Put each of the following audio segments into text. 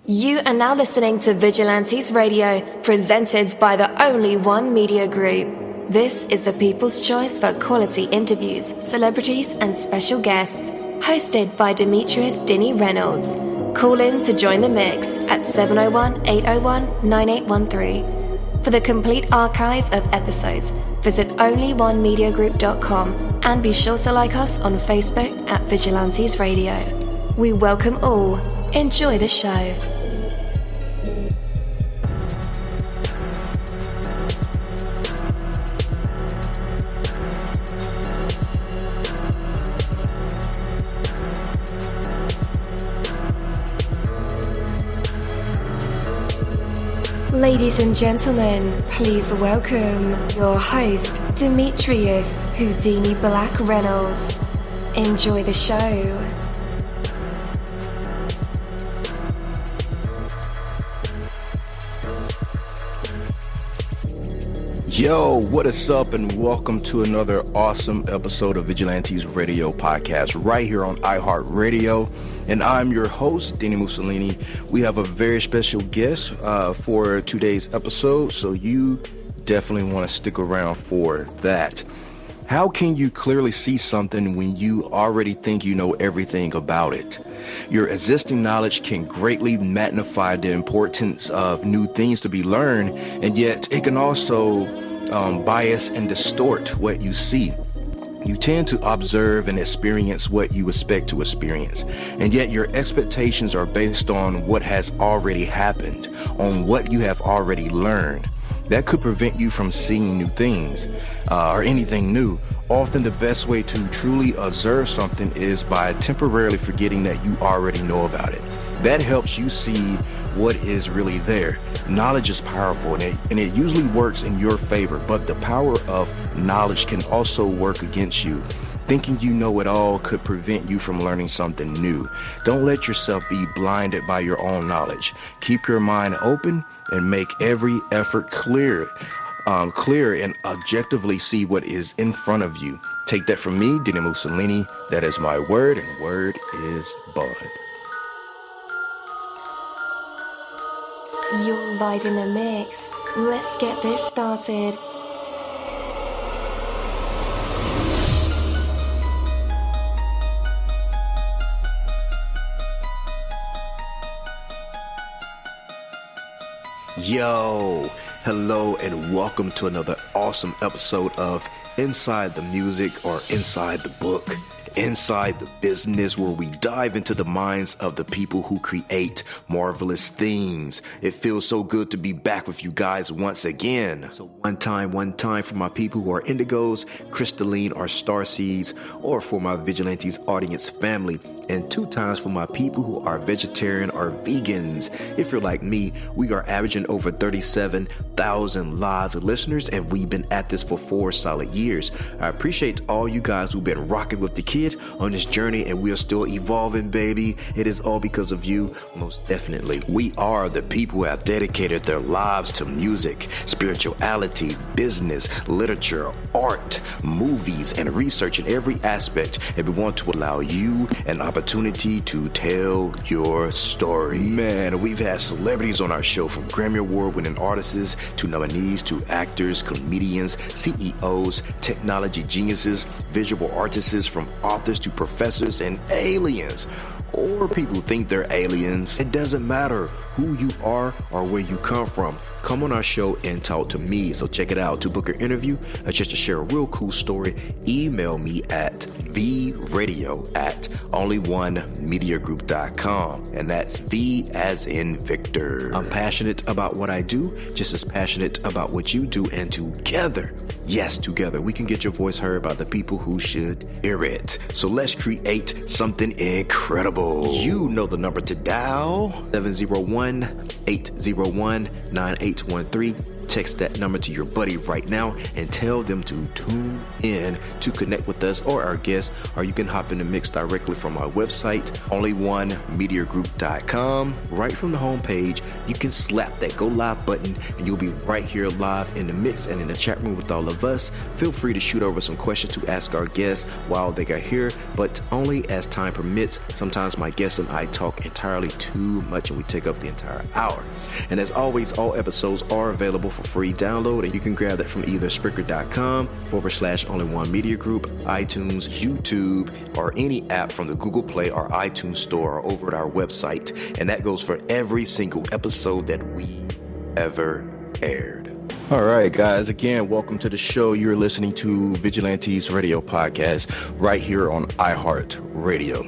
You are now listening to Vigilantes Radio, presented by the Only One Media Group. This is the people's choice for quality interviews, celebrities and special guests. Hosted by Demetrius Dinny Reynolds. Call in to join the mix at 701-801-9813. For the complete archive of episodes, visit onlyonemediagroup.com and be sure to like us on Facebook at Vigilantes Radio. We welcome all. Enjoy the show. Ladies and gentlemen, please welcome your host, Demetrius Houdini Black Reynolds. Enjoy the show. Yo, what is up, and welcome to another awesome episode of Vigilantes Radio Podcast right here on iHeartRadio. And I'm your host, dini-mussolini. We have a very special guest for today's episode, so you definitely want to stick around for that. How can you clearly see something when you already think you know everything about it? Your existing knowledge can greatly magnify the importance of new things to be learned, and yet it can also bias and distort what you see. You tend to observe and experience what you expect to experience, and yet your expectations are based on what has already happened, on what you have already learned. That could prevent you from seeing new things or anything new. Often the best way to truly observe something is by temporarily forgetting that you already know about it. That helps you see what is really there. Knowledge is powerful, and it usually works in your favor, but the power of knowledge can also work against you. Thinking you know it all could prevent you from learning something new. Don't let yourself be blinded by your own knowledge. Keep your mind open and make every effort clear and objectively see what is in front of you. Take that from me, Dini-mussolini. That is my word, and word is bond. You're live in the mix. Let's get this started. Yo, hello and welcome to another awesome episode of Inside the Music, or Inside the Book, Inside the Business, where we dive into the minds of the people who create marvelous things. It feels so good to be back with you guys once again. So one time for my people who are indigos, crystalline, or starseeds, or for my Vigilantes audience family, and 2 times for my people who are vegetarian or vegans. If you're like me, we are averaging over 37,000 live listeners, and we've been at this for 4 solid years. I appreciate all you guys who've been rocking with the kid on this journey, and we are still evolving, baby. It is all because of you, most definitely. We are the people who have dedicated their lives to music, spirituality, business, literature, art, movies, and research in every aspect, and we want to allow you an opportunity to tell your story. Man, we've had celebrities on our show, from Grammy Award-winning artists to nominees to actors, comedians, CEOs, technology geniuses, visual artists, from authors to professors and aliens. Or people think they're aliens. It doesn't matter who you are or where you come from. Come on our show and talk to me. So check it out. To book an interview or just to share a real cool story, email me at vradio@onlyonemediagroup.com. And that's V as in Victor. I'm passionate about what I do, just as passionate about what you do. And together, yes, together, we can get your voice heard by the people who should hear it. So let's create something incredible. You know the number to dial, 701-801-9813. Text that number to your buddy right now and tell them to tune in to connect with us or our guests, or you can hop in the mix directly from our website, onlyonemediagroup.com. Right from the homepage, you can slap that go live button and you'll be right here live in the mix and in the chat room with all of us. Feel free to shoot over some questions to ask our guests while they are here, but only as time permits. Sometimes my guests and I talk entirely too much and we take up the entire hour. And as always, all episodes are available for free download, and you can grab that from either Spreaker.com/onlyonemediagroup, iTunes, YouTube, or any app from the Google Play or iTunes Store, or over at our website. And that goes for every single episode that we ever aired. All right, guys. Again, welcome to the show. You're listening to Vigilantes Radio Podcast right here on iHeart Radio.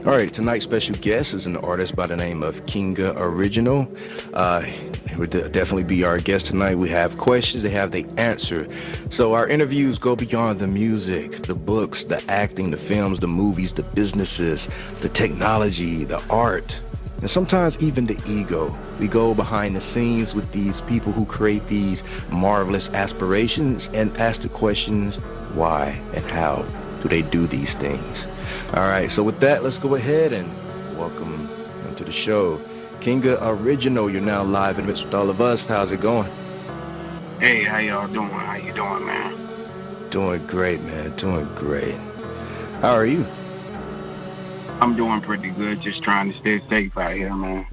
All right, tonight's special guest is an artist by the name of King-Aboriginal. He would definitely be our guest tonight. We have questions, they have the answer. So our interviews go beyond the music, the books, the acting, the films, the movies, the businesses, the technology, the art, and sometimes even the ego. We go behind the scenes with these people who create these marvelous aspirations and ask the questions, why and how do they do these things? All right, so with that, let's go ahead and welcome him to the show. King-Aboriginal, you're now live in the midst with all of us. How's it going? Hey, how y'all doing? How you doing, man? Doing great, man. Doing great. How are you? I'm doing pretty good. Just trying to stay safe out here, man.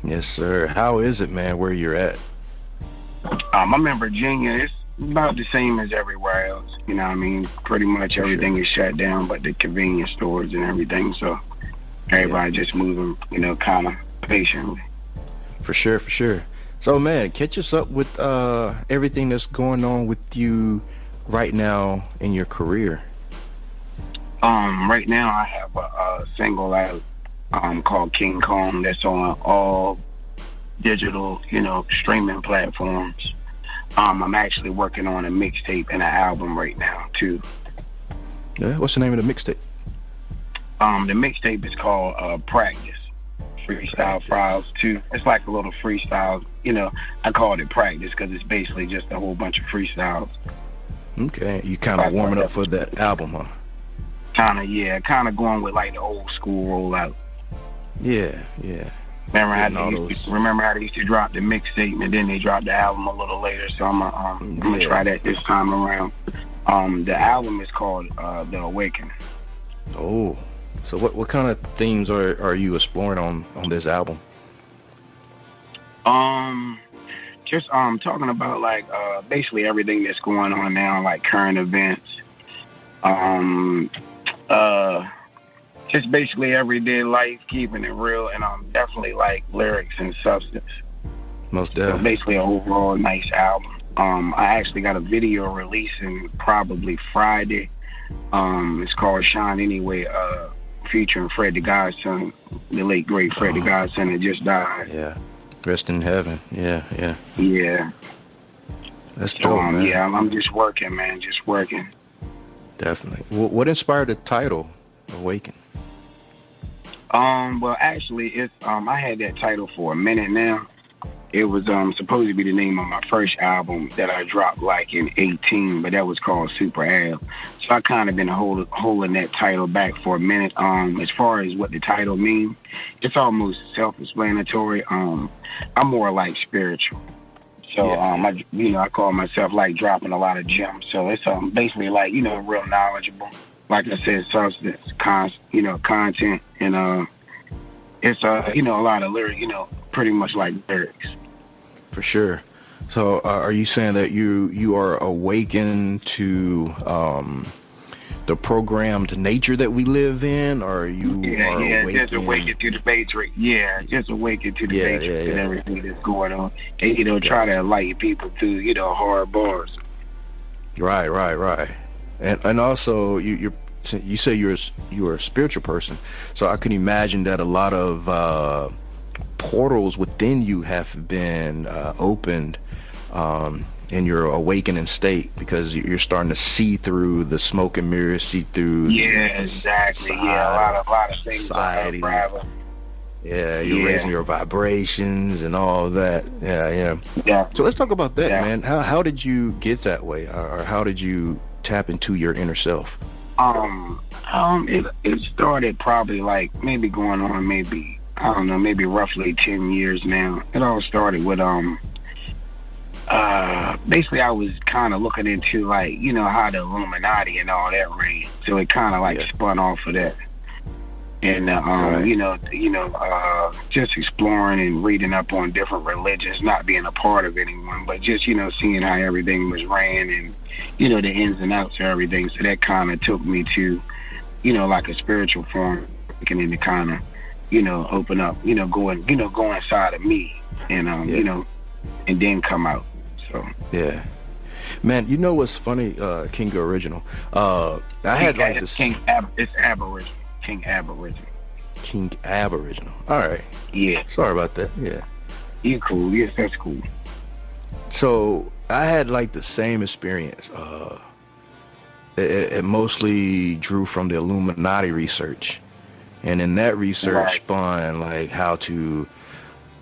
Yes, sir. How is it, man, where you're at? I'm in Virginia. It's about the same as everywhere else. You know what I mean? Pretty much everything is shut down but the convenience stores and everything. So everybody just moving, kind of patiently. For sure, for sure. So, man, catch us up with everything that's going on with you right now in your career. Right now I have a single out called King Kong that's on all digital, streaming platforms. I'm actually working on a mixtape and an album right now too. Yeah, what's the name of the mixtape? The mixtape is called Practice. Freestyle Files too. It's like a little freestyle. I called it Practice because it's basically just a whole bunch of freestyles. Okay, you kind of warming up for that album, huh? Kind of going with like the old school rollout. Yeah. Remember how they used to drop the mixtape and then they dropped the album a little later. So I'm gonna try that this time around. The album is called The Awakening. Oh, so what kind of themes are you exploring on this album? Just talking about like basically everything that's going on now, like current events. Just basically everyday life, keeping it real, and definitely like lyrics and substance. Most definitely. So basically an overall nice album. I actually got a video releasing probably Friday. It's called Shine Anyway, featuring Fred the Godson, the late great Fred the Godson that just died. Yeah. Rest in heaven. Yeah. Yeah. That's dope, man. Yeah, I'm just working, man. Just working. Definitely. What inspired the title, Awaken? Well, actually, it's I had that title for a minute now. It was supposed to be the name of my first album that I dropped like in 2018, but that was called Super Ab. So I kind of been holding that title back for a minute. As far as what the title means, it's almost self-explanatory. I'm more like spiritual. So I call myself like dropping a lot of gems. So it's basically like real knowledgeable. Like I said, substance, content, and it's a lot of lyrics. Pretty much like lyrics. For sure. So are you saying that you are awakened to the programmed nature that we live in, or you are awakened? Just awakened to the matrix. Yeah, just awakened to the matrix and everything that's going on. And try to enlighten people through hard bars. Right. And also you say you're a spiritual person, so I can imagine that a lot of portals within you have been opened in your awakening state, because you're starting to see through the smoke and mirrors, see through. Yeah, exactly. Yeah, a lot of things are private. Yeah, you're raising your vibrations and all of that. Yeah. So let's talk about that, man. How did you get that way, or how did you tap into your inner self? It started probably like maybe going on maybe roughly 10 years now. It all started with basically I was kind of looking into like, you know, how the Illuminati and all that ran. So it kind of like spun off of that. And, just exploring and reading up on different religions, not being a part of anyone, but just, you know, seeing how everything was ran and, you know, the ins and outs of everything. So that kind of took me to, you know, like a spiritual form, and then to kind of, you know, open up, you know, go inside of me and, you know, and then come out. So. Yeah. Man, you know what's funny, king-aboriginal? I had like this... It's aboriginal. King-aboriginal. King-aboriginal. All right. Yeah. Sorry about that. Yeah. You're cool. Yes, that's cool. So I had like the same experience. It mostly drew from the Illuminati research, and in that research spun like how to,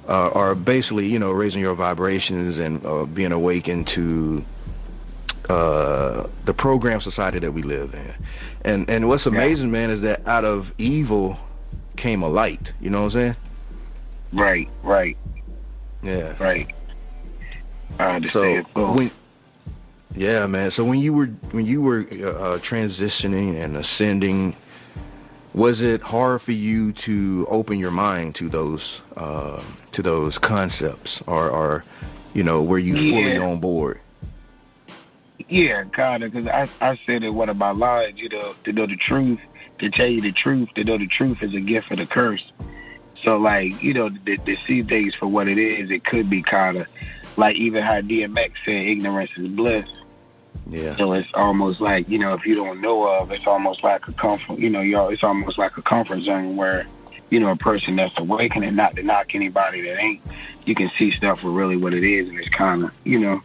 or basically, you know, raising your vibrations and being awakened to the program society that we live in. And what's amazing, man, is that out of evil came a light. You know what I'm saying? Right. Yeah. Right. I understand. So man. So when you were transitioning and ascending, was it hard for you to open your mind to those concepts, or you know, were you fully on board? Yeah, kind of, because I said that what about lies, you know, to know the truth, to tell you the truth, to know the truth is a gift and a curse. So, like, you know, to see things for what it is, it could be kind of like even how DMX said, ignorance is bliss. Yeah. So it's almost like, you know, if you don't know of, it's almost like a comfort, you know, it's almost like a comfort zone where, you know, a person that's awakening, not to knock anybody that ain't, you can see stuff for really what it is, and it's kind of, you know,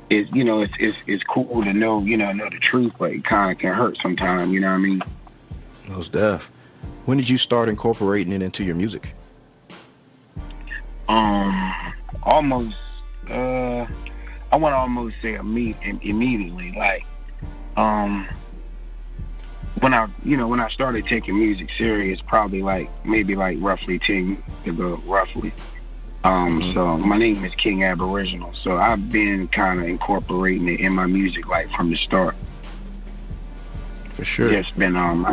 it's, you know, it's cool to know, you know the truth, but it kind of can hurt sometimes, you know what I mean? Most def. When did you start incorporating it into your music? Almost, I want to almost say immediately, like, when I started taking music serious, probably like, maybe like roughly 10 years ago, roughly. So my name is King-Aboriginal, so I've been kind of incorporating it in my music, like, from the start. For sure. I've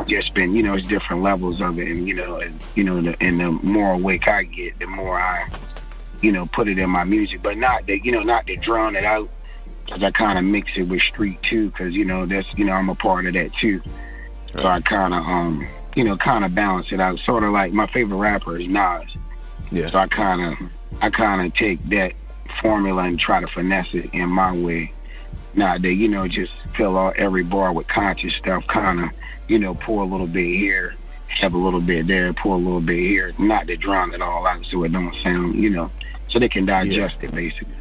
just been, you know, it's different levels of it, and, the more awake I get, the more I, you know, put it in my music, but not to drown it out, because I kind of mix it with street too, because, you know, that's, you know, I'm a part of that too. Right. So I kind of, kind of balance it out, sort of like my favorite rapper is Nas. Yeah. So I kind of take that formula and try to finesse it in my way. Not that, you know, just fill out every bar with conscious stuff, kind of, you know, pour a little bit here, have a little bit there, pour a little bit here, not to drown it all out so it don't sound, you know, so they can digest it, basically.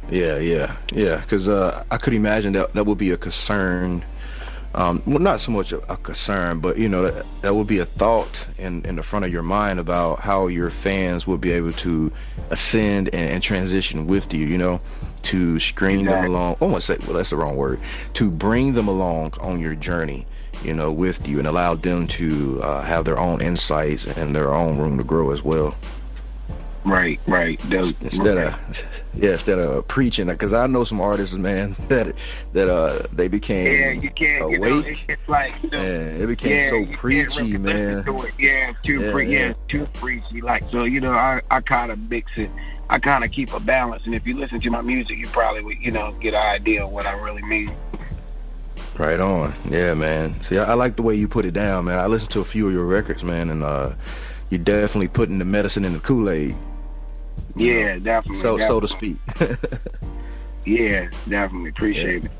Yeah, because I could imagine that would be a concern. Well, not so much a concern, but, you know, that would be a thought in the front of your mind about how your fans would be able to ascend and transition with you, you know, to string them along. I want to say, well, that's the wrong word. To bring them along on your journey, you know, with you, and allow them to have their own insights and their own room to grow as well. Right. Instead of preaching, because I know some artists, man, that they became awake. You know, it's like, you know, and it became so preachy, man. Too preachy. Like, so, you know, I kind of mix it. I kind of keep a balance, and if you listen to my music, you probably would, you know, get an idea of what I really mean. Right on. Yeah, man. See, I like the way you put it down, man. I listened to a few of your records, man, and you're definitely putting the medicine in the Kool-Aid. Yeah, definitely. So to speak. Yeah, definitely. Appreciate it.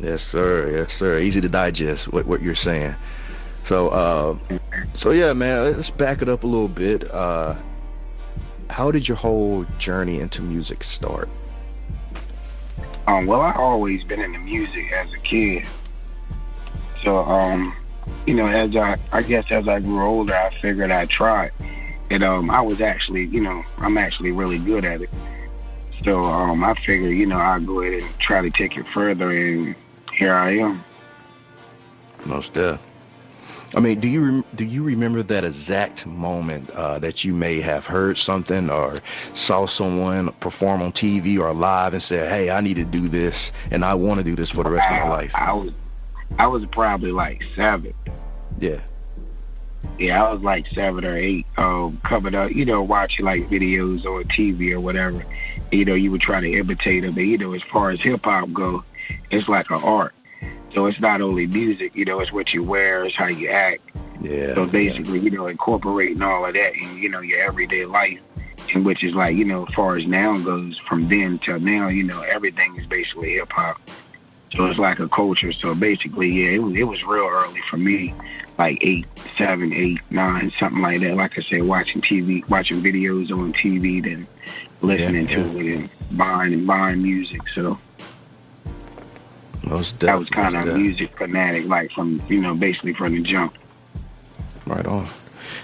Yes, sir. Easy to digest what you're saying. So yeah, man, let's back it up a little bit. How did your whole journey into music start? Well, I always been into music as a kid. So, you know, as I grew older, I figured I'd try it. And I was actually, I'm actually really good at it. So I figured, I'll go ahead and try to take it further, and here I am. Most definitely. I mean, do you remember that exact moment that you may have heard something or saw someone perform on TV or live and said, "Hey, I need to do this, and I want to do this for the rest of my life"? I was probably like 7. Yeah. Yeah, I was like 7 or 8. Covered up, watching like videos on TV or whatever. You would try to imitate them. But as far as hip hop go, it's like an art. So it's not only music, it's what you wear, it's how you act. Yeah. So basically, incorporating all of that in, your everyday life, and which is like, as far as now goes, from then till now, everything is basically hip hop. So it's like a culture. So basically, yeah, it was real early for me, like 7, 8, 9, something like that. Like I said, watching videos on TV, then listening to it and buying music. So I was kind of a music fanatic, like from, basically from the jump. Right on.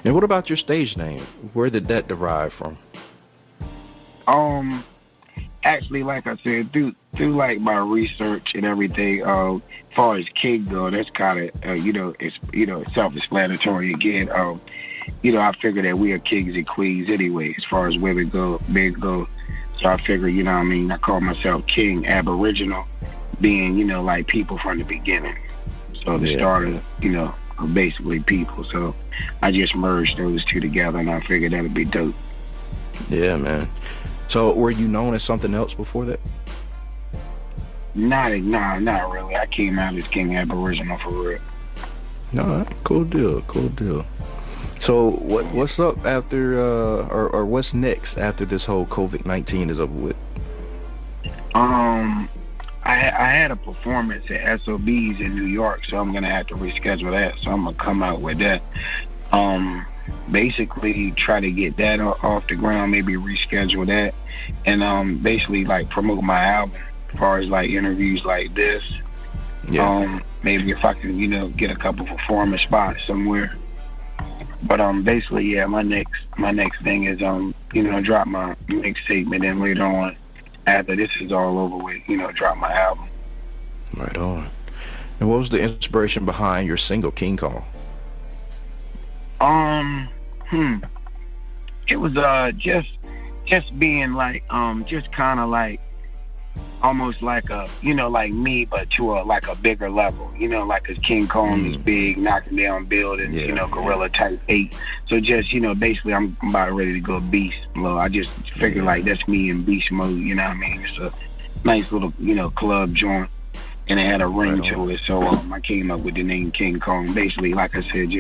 And what about your stage name? Where did that derive from? Actually, like I said, through like my research and everything, as far as King go, that's kind of, it's self-explanatory again. I figure that we are kings and queens anyway, as far as women go, men go. So I figure, I call myself king-aboriginal, being, like people from the beginning. So the start of, basically people. So I just merged those two together, and I figured that'd be dope. Yeah, man. So were you known as something else before that? Not really. I came out as king-aboriginal for real. No, cool deal. So what's up after, or what's next after this whole COVID-19 is over with? I had a performance at SOB's in New York, so I'm gonna have to reschedule that. So I'm gonna come out with that. Basically try to get that off the ground, maybe reschedule that, and basically like promote my album as far as like interviews like this. Yeah. Maybe if I can, get a couple performance spots somewhere. But basically, yeah, my next thing is drop my mixtape, and then later on, after this is all over with, drop my album. Right on. And what was the inspiration behind your single King Kong? It was just being like just kind of like almost like a like me, but to a bigger level, like as King Kong is big, knocking down buildings, gorilla type 8. So just basically I'm about ready to go beast mode. I just figured like that's me in beast mode. It's a nice little club joint, and it had a ring to it. So I came up with the name King Kong. Basically, like I said,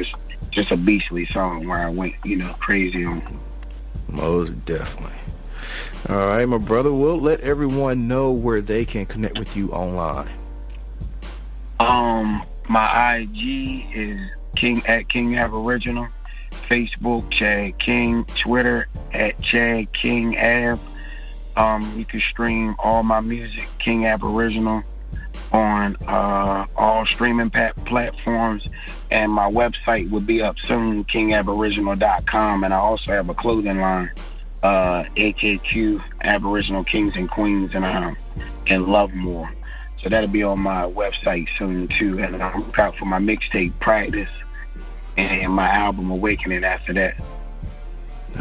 just a beastly song where I went crazy on. Most definitely. All right, my brother. We'll let everyone know where they can connect with you online. My IG is king@king-aboriginal, Facebook Chad King, Twitter @Chad King Ab. You can stream all my music, King Aboriginal, on all streaming platforms, and my website will be up soon, king-aboriginal.com, and I also have a clothing line, AKQ Aboriginal Kings and Queens, and Lovemore. So that'll be on my website soon too, and I'll look out for my mixtape Practice and my album Awakening after that.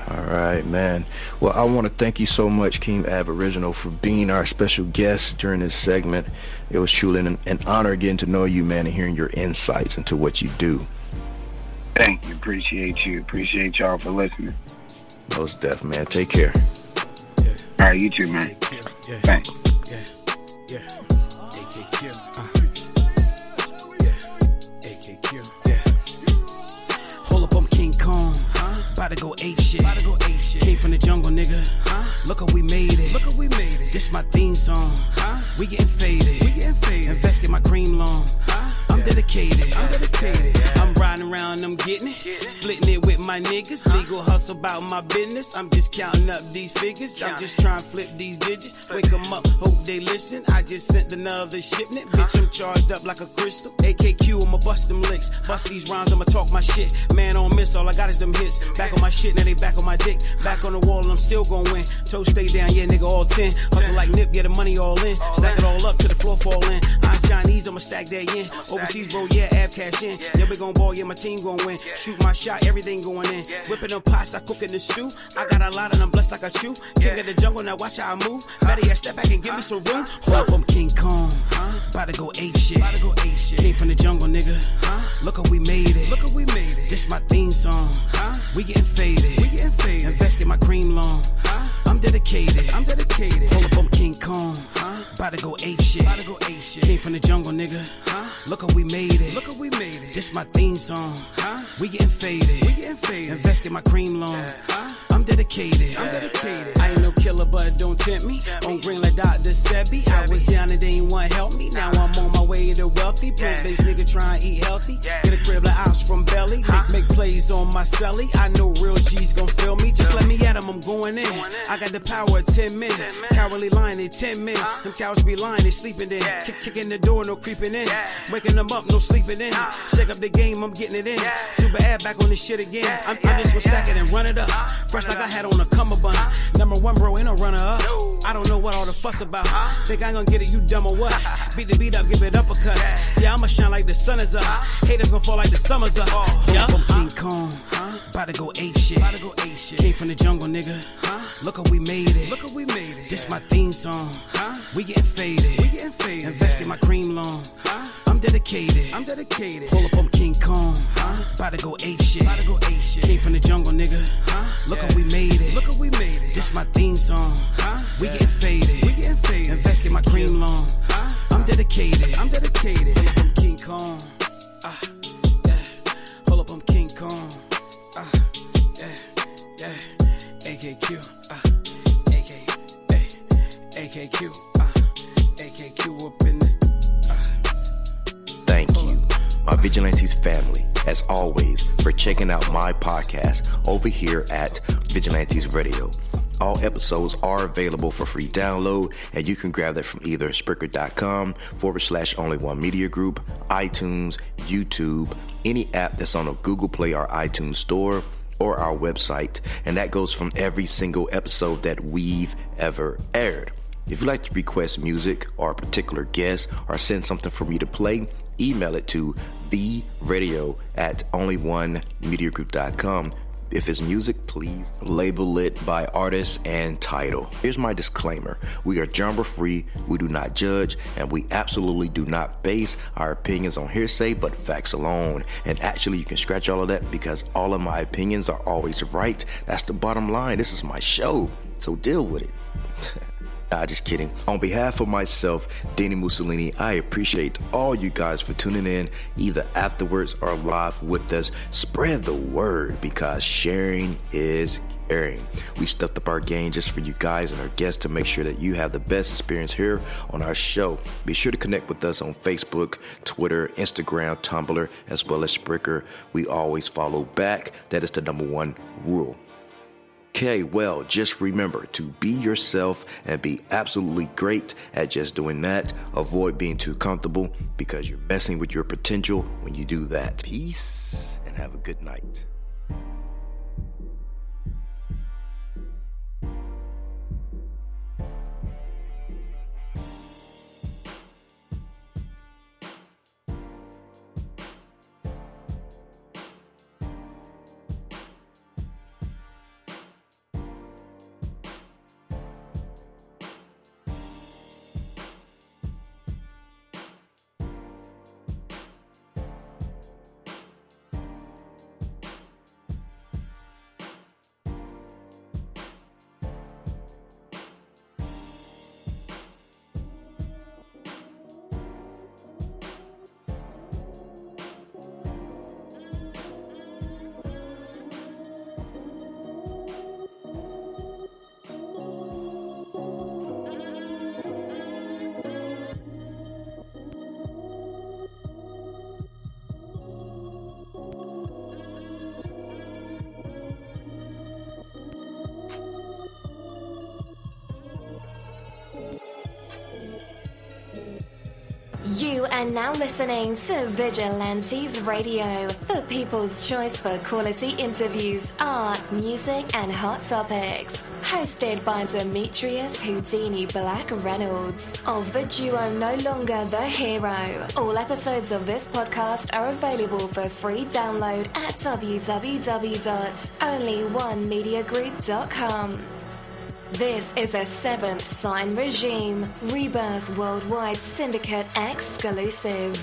All right, man. Well, I want to thank you so much, King Aboriginal, for being our special guest during this segment. It was truly an honor getting to know you, man, and hearing your insights into what you do. Thank you. Appreciate you. Appreciate y'all for listening. Most definitely, man. Take care. All right, you too, man. Thanks. Hold up, I'm King Kong. About to go ape shit. Came from the jungle, nigga. Look how we made it. This my theme song. We getting faded. Invest in my cream long. I'm dedicated. I'm riding around, I'm getting it. Splitting it with my my niggas. Legal hustle about my business. I'm just counting up these figures. I'm just trying to flip these digits. Wake them up, hope they listen. I just sent another shipment. Bitch, I'm charged up like a crystal. AKQ, I'ma bust them licks. Bust these rhymes, I'ma talk my shit. Man on miss, all I got is them hits. Back on my shit, now they back on my dick. Back on the wall, and I'm still gon' win. Toes stay down, yeah, nigga, all 10. Hustle like Nip, get the money all in. Stack it all up to the floor fall in. I'm Chinese, I'ma stack that in. Overseas, bro, yeah, ab cash in. Yeah, we gon' ball, yeah, my team gon' win. Shoot my shot, everything going in. Whipping them pots, I cook in the stew. I got a lot and I'm blessed like a chew. King of the jungle, now watch how I move. Better yet, step back and give me some room. Hold up, I'm King Kong. About to go ape shit. Came from the jungle, nigga. Look how we made it. This my theme song. We getting faded. Invest in my cream long. I'm dedicated. Hold up, I'm King Kong. About to go ape shit. Came from the jungle, nigga. Look how we made it. This my theme song. We getting faded. Invest in my cream long. I'm dedicated. I ain't no killer, but don't tempt me. On green like Dr. Sebi. I was down and they ain't want to help me. Now I'm on my way to wealthy. Plant-based nigga trying to eat healthy. Get a crib like ounce from belly. Make plays on my celly. I know real G's gon' feel me. Just let me at them, I'm going in. I got the power of 10 men. Cowardly lying, they 10 men. Them cowards be lying, they sleeping in. Kicking the door, no creeping in. Waking them up, no sleeping in. Shake up the game, I'm getting it in. Super ad back on this shit again. I'm just gonna stack it and run it up. Fresh like I had on a cummerbund. Number one, bro, ain't no runner up. I don't know what all the fuss about. Think I ain't gonna get it, you dumb or what? Beat the beat up, give it uppercuts. Yeah, I'ma shine like the sun is up. Haters gonna fall like the summer's up. Yeah, I'm King Kong. About to go ape shit. Came from the jungle, nigga. Look how we made it. This my theme song. We getting faded. Invest in my cream long. I'm dedicated. Hold up, I'm King Kong. About to go ape shit. Came from the jungle, nigga. Look how we made it. This my theme song. We getting faded. Invest in my cream long. I'm dedicated. Hold up, I'm King Kong. Hold up, I'm King Kong. AKQ. AKQ up in the. Thank you, my Vigilantes family, as always, for checking out my podcast over here at Vigilantes Radio. All episodes are available for free download, and you can grab that from either Spreaker.com/Only One Media Group, iTunes, YouTube, any app that's on a Google Play or iTunes store, or our website, and that goes from every single episode that we've ever aired. If you'd like to request music or a particular guest or send something for me to play, email it to theradio@onlyonemediagroup.com. If it's music, please label it by artist and title. Here's my disclaimer. We are genre free, we do not judge, and we absolutely do not base our opinions on hearsay but facts alone. And actually, you can scratch all of that because all of my opinions are always right. That's the bottom line. This is my show, so deal with it. Nah, just kidding. On behalf of myself, Dini-Mussolini, I appreciate all you guys for tuning in, either afterwards or live with us. Spread the word because sharing is caring. We stepped up our game just for you guys and our guests to make sure that you have the best experience here on our show. Be sure to connect with us on Facebook, Twitter, Instagram, Tumblr, as well as Spreaker. We always follow back. That is the number one rule. Okay, well, just remember to be yourself and be absolutely great at just doing that. Avoid being too comfortable because you're messing with your potential when you do that. Peace and have a good night. You are now listening to Vigilantes Radio, the people's choice for quality interviews, art, music, and hot topics. Hosted by Demetrius Houdini Black Reynolds of the duo No Longer the Hero. All episodes of this podcast are available for free download at www.onlyonemediagroup.com. This is a Seventh Sign Regime Rebirth Worldwide Syndicate exclusive.